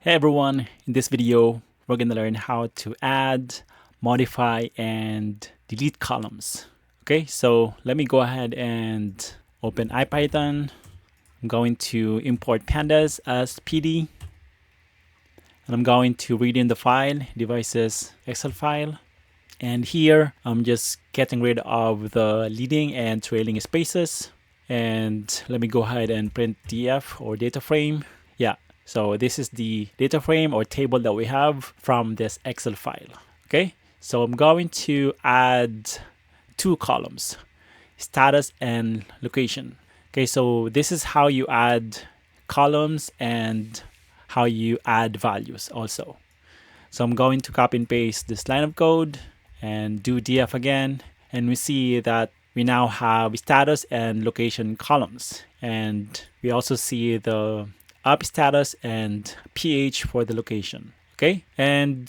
Hey everyone, in this video, we're going to learn how to add, modify, and delete columns. Okay, so let me go ahead and open IPython. I'm going to import pandas as PD. And I'm going to read in the file, devices Excel file. And here, I'm just getting rid of the leading and trailing spaces. And let me go ahead and print df or data frame. Yeah, so this is the data frame or table that we have from this Excel file. Okay, so I'm going to add two columns, status and location. Okay, so this is how you add columns and how you add values also. So I'm going to copy and paste this line of code and do df again. And we see that we now have status and location columns. And we also see the up status and ph for the location. Okay, and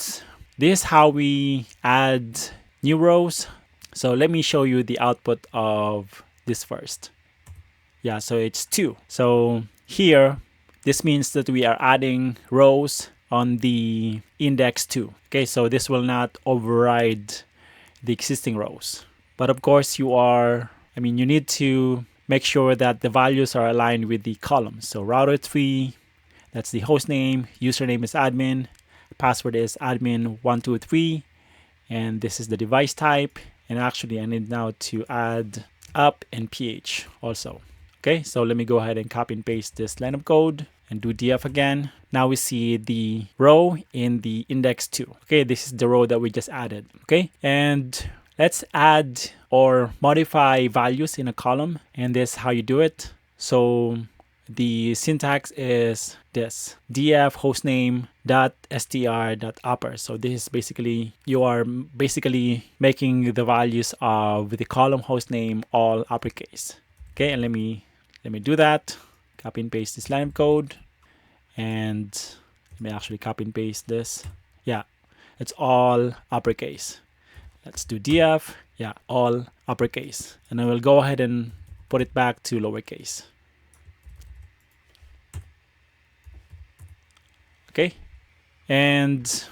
this is how we add new rows. So let me show you the output of this first. Yeah, so it's 2. So here, this means that we are adding rows on the index 2. Okay, so this will not override the existing rows. But of course, you need to make sure that the values are aligned with the columns. So router 3, that's the host name, username is admin, password is admin123, and this is the device type. And actually, I need now to add up and ph also. Okay, so let me go ahead and copy and paste this line of code and do df again. Now we see the row in the index 2. Okay, this is the row that we just added. Okay, and let's add or modify values in a column, and this is how you do it. So the syntax is this: df hostname dot str dot upper. So this is basically, you are basically making the values of the column hostname all uppercase. Okay, and let me do that. Copy and paste this line of code, and let me actually copy and paste this. Yeah, it's all uppercase. Let's do df. Yeah, all uppercase. And I will go ahead and put it back to lowercase. Okay, and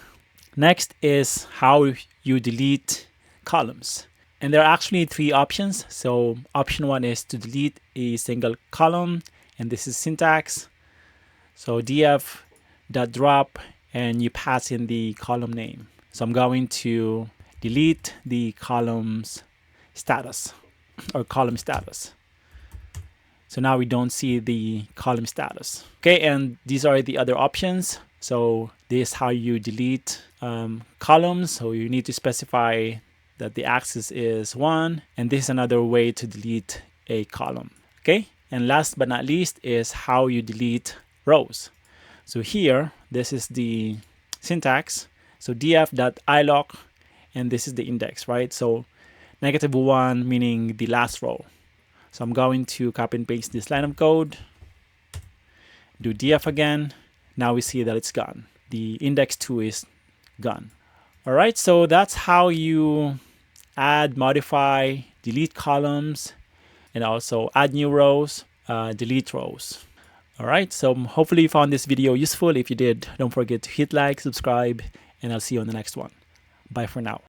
next is how you delete columns. And there are actually 3 options. So option 1 is to delete a single column, and this is syntax. So df.drop, and you pass in the column name. So I'm going to delete the column's status or column status. So now we don't see the column status. Okay, and these are the other options. So this is how you delete columns. So you need to specify that the axis is 1, and this is another way to delete a column. Okay, and last but not least is how you delete rows. So here, this is the syntax. So df.iloc, and this is the index, right? So -1 meaning the last row. So I'm going to copy and paste this line of code, do df again. Now we see that it's gone. The index 2 is gone. All right, so that's how you add, modify, delete columns, and also add new rows, delete rows. All right, so hopefully you found this video useful. If you did, don't forget to hit like, subscribe, and I'll see you on the next one. Bye for now.